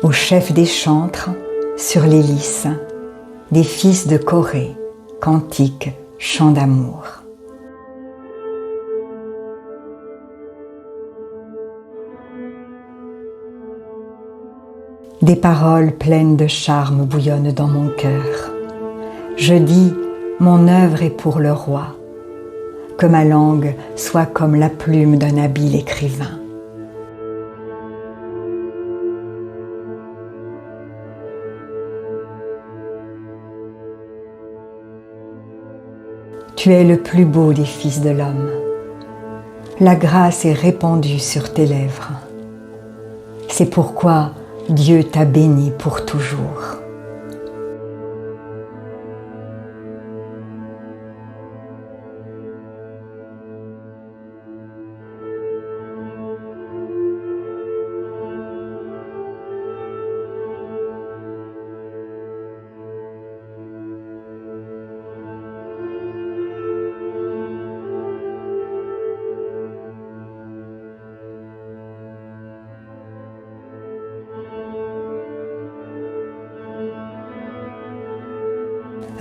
Au chef des chantres, sur les lys, des fils de Corée, cantiques, chants d'amour. Des paroles pleines de charme bouillonnent dans mon cœur. Je dis, mon œuvre est pour le roi, que ma langue soit comme la plume d'un habile écrivain. Tu es le plus beau des fils de l'homme. La grâce est répandue sur tes lèvres. C'est pourquoi Dieu t'a béni pour toujours.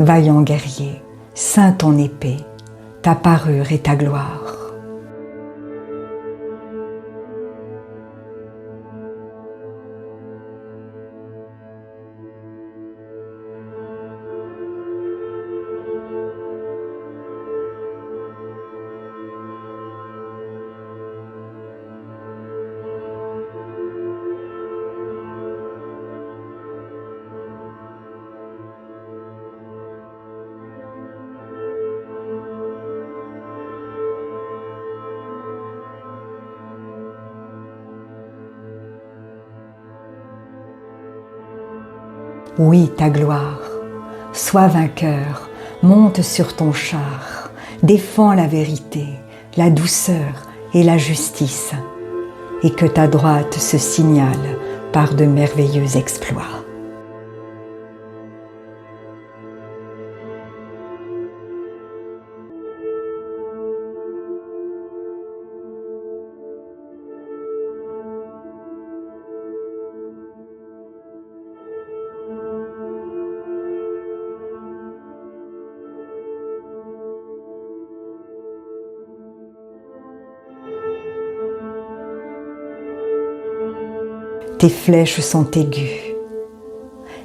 Vaillant guerrier, ceins ton épée, ta parure et ta gloire. Oui, ta gloire, sois vainqueur, monte sur ton char, défends la vérité, la douceur et la justice, et que ta droite se signale par de merveilleux exploits. Tes flèches sont aiguës.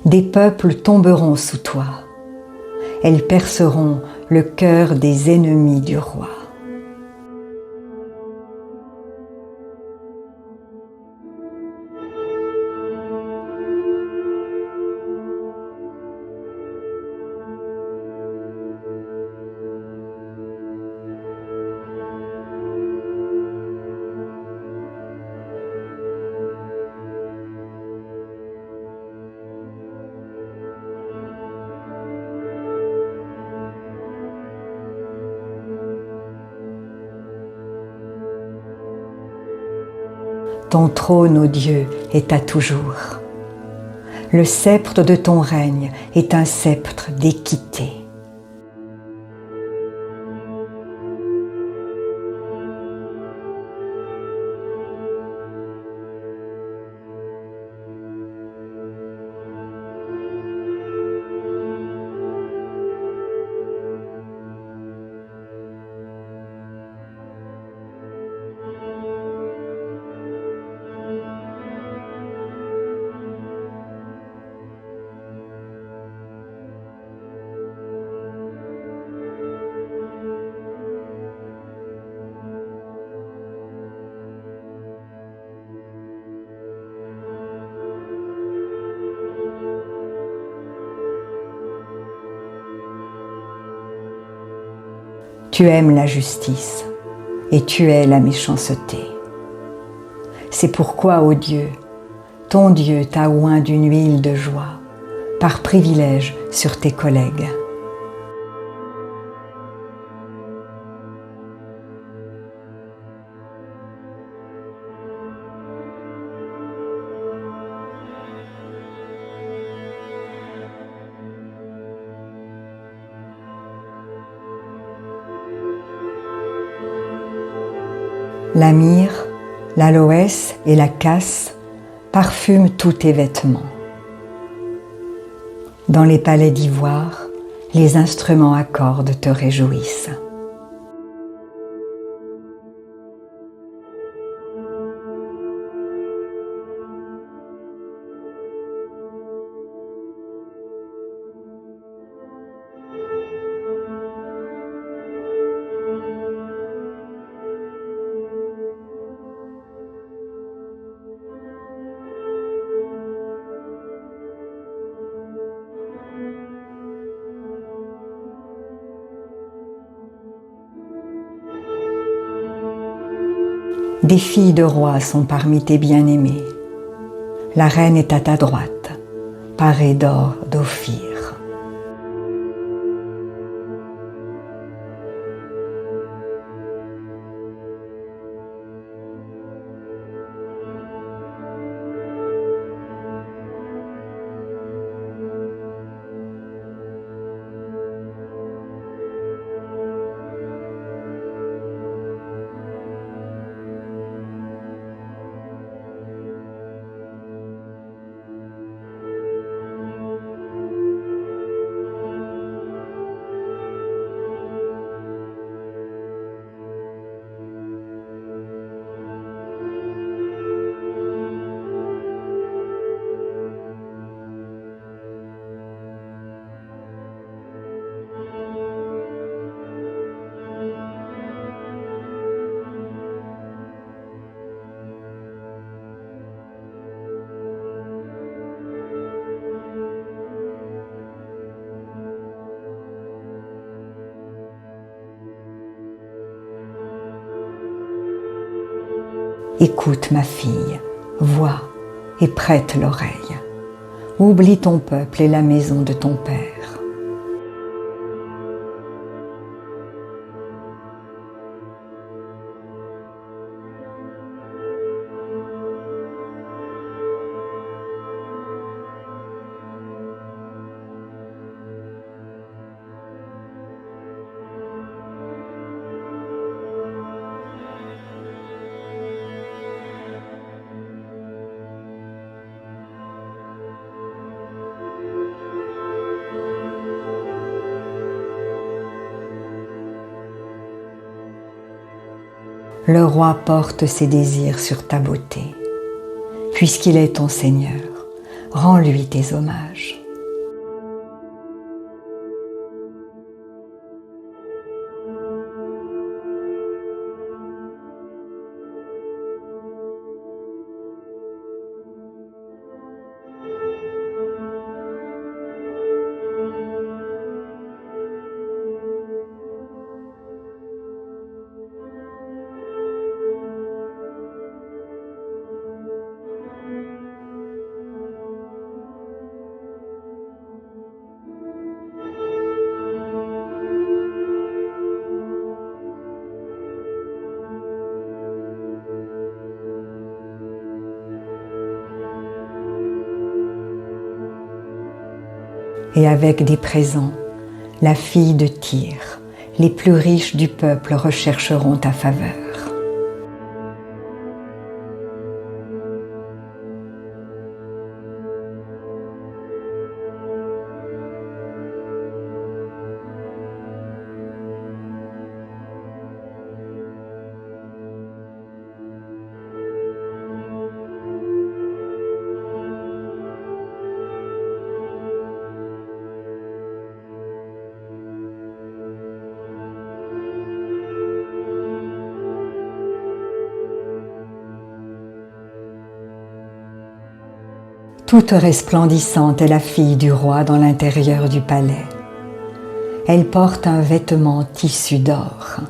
Des peuples tomberont sous toi. Elles perceront le cœur des ennemis du roi. Ton trône, ô Dieu, est à toujours. Le sceptre de ton règne est un sceptre d'équité. Tu aimes la justice et tu hais la méchanceté. C'est pourquoi, ô Dieu, ton Dieu t'a oint d'une huile de joie, par privilège sur tes collègues. La myrrhe, l'aloès et la casse parfume tous tes vêtements. Dans les palais d'ivoire, les instruments à cordes te réjouissent. Des filles de rois sont parmi tes bien-aimés. La reine est à ta droite, parée d'or d'Ophir. Écoute ma fille, vois et prête l'oreille. Oublie ton peuple et la maison de ton père. Le roi porte ses désirs sur ta beauté. Puisqu'il est ton Seigneur, rends-lui tes hommages. Et avec des présents, la fille de Tyr, les plus riches du peuple rechercheront ta faveur. Toute resplendissante est la fille du roi dans l'intérieur du palais. Elle porte un vêtement tissu d'or.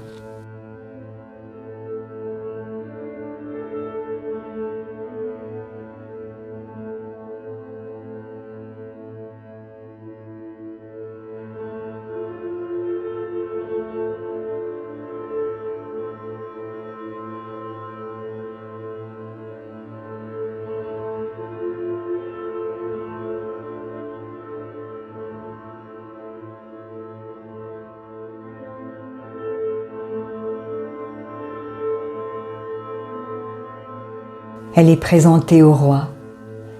Elle est présentée au roi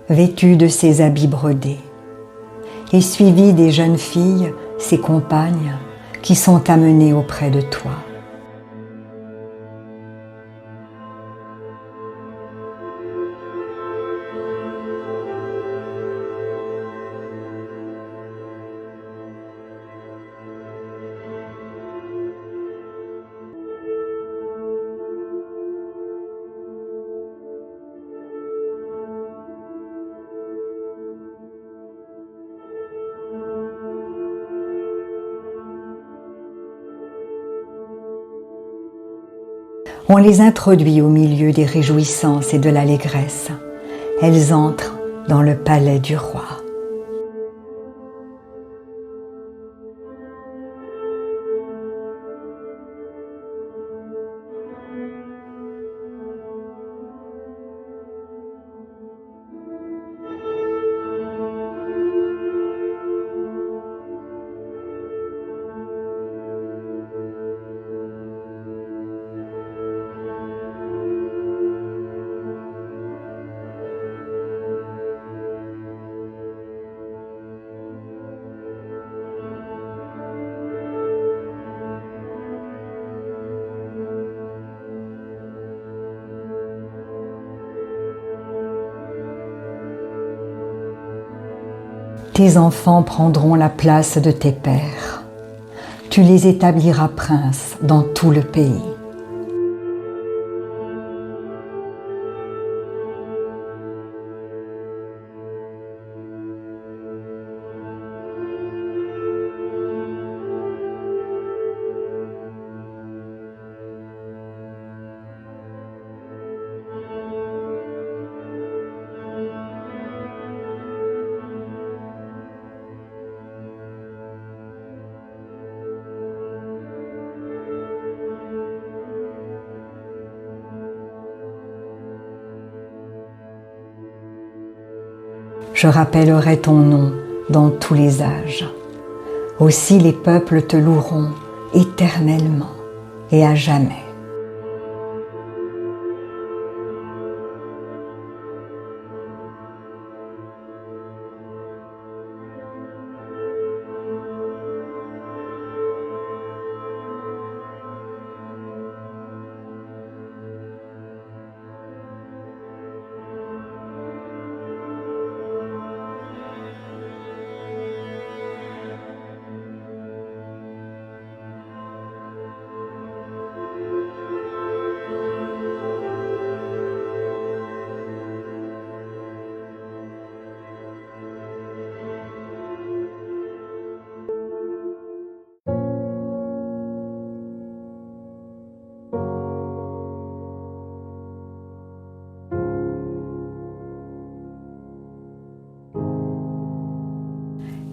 vêtue de ses habits brodés, et suivie des jeunes filles, ses compagnes, qui sont amenées auprès de toi. On les introduit au milieu des réjouissances et de l'allégresse. Elles entrent dans le palais du roi. Tes enfants prendront la place de tes pères. Tu les établiras princes dans tout le pays. Je rappellerai ton nom dans tous les âges. Aussi les peuples te loueront éternellement et à jamais.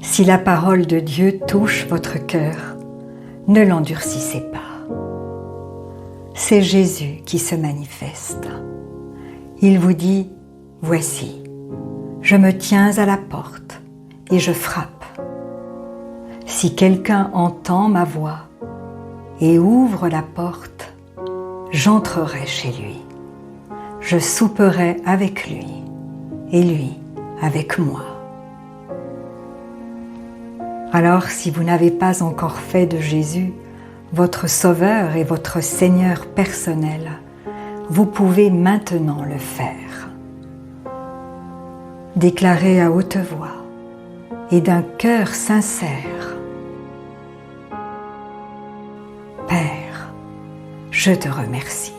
Si la parole de Dieu touche votre cœur, ne l'endurcissez pas. C'est Jésus qui se manifeste. Il vous dit, « Voici, je me tiens à la porte et je frappe. Si quelqu'un entend ma voix et ouvre la porte, j'entrerai chez lui. Je souperai avec lui et lui avec moi. » Alors, si vous n'avez pas encore fait de Jésus votre Sauveur et votre Seigneur personnel, vous pouvez maintenant le faire. Déclarez à haute voix et d'un cœur sincère, « Père, je te remercie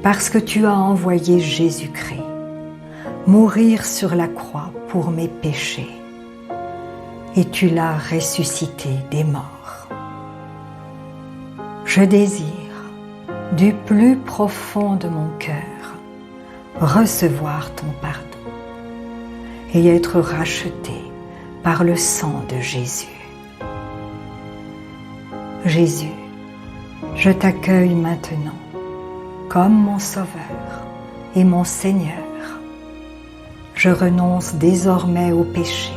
parce que tu as envoyé Jésus-Christ mourir sur la croix pour mes péchés. Et tu l'as ressuscité des morts. Je désire, du plus profond de mon cœur, recevoir ton pardon et être racheté par le sang de Jésus. Jésus, je t'accueille maintenant comme mon Sauveur et mon Seigneur. Je renonce désormais au péché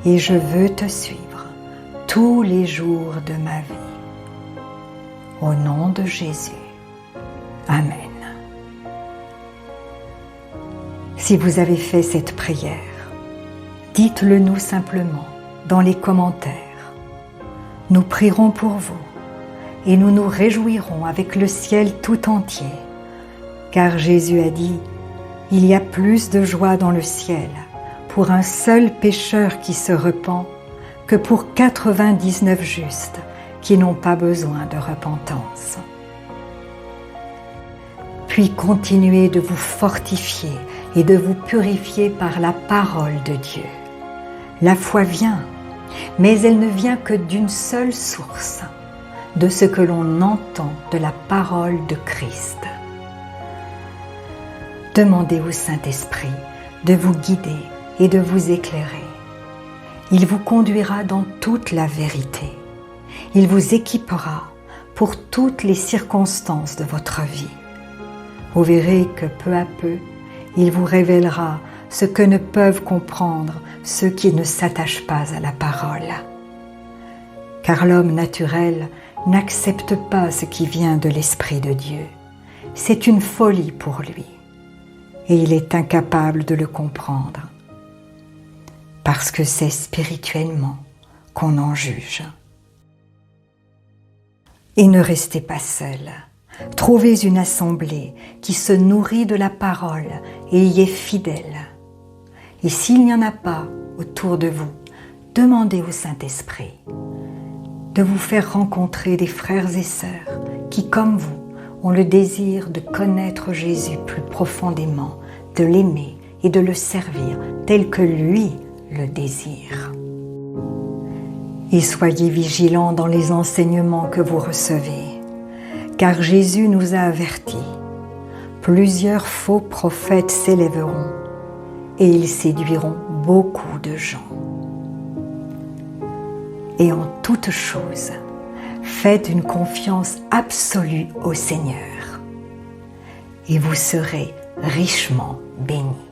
et je veux te suivre tous les jours de ma vie. Au nom de Jésus. Amen. Si vous avez fait cette prière, dites-le nous simplement dans les commentaires. Nous prierons pour vous et nous nous réjouirons avec le ciel tout entier, car Jésus a dit « Il y a plus de joie dans le ciel pour un seul pécheur qui se repent que pour 99 justes qui n'ont pas besoin de repentance. » Puis continuez de vous fortifier et de vous purifier par la parole de Dieu. La foi vient, mais elle ne vient que d'une seule source, de ce que l'on entend de la parole de Christ. Demandez au Saint-Esprit de vous guider et de vous éclairer. Il vous conduira dans toute la vérité. Il vous équipera pour toutes les circonstances de votre vie. Vous verrez que peu à peu, il vous révélera ce que ne peuvent comprendre ceux qui ne s'attachent pas à la parole. Car l'homme naturel n'accepte pas ce qui vient de l'Esprit de Dieu. C'est une folie pour lui, et il est incapable de le comprendre, parce que c'est spirituellement qu'on en juge. Et ne restez pas seul. Trouvez une assemblée qui se nourrit de la parole et y est fidèle. Et s'il n'y en a pas autour de vous, demandez au Saint-Esprit de vous faire rencontrer des frères et sœurs qui, comme vous, ont le désir de connaître Jésus plus profondément, de l'aimer et de le servir tel que lui le désire. Et soyez vigilants dans les enseignements que vous recevez, car Jésus nous a avertis. Plusieurs faux prophètes s'élèveront et ils séduiront beaucoup de gens. Et en toute chose, faites une confiance absolue au Seigneur et vous serez richement bénis.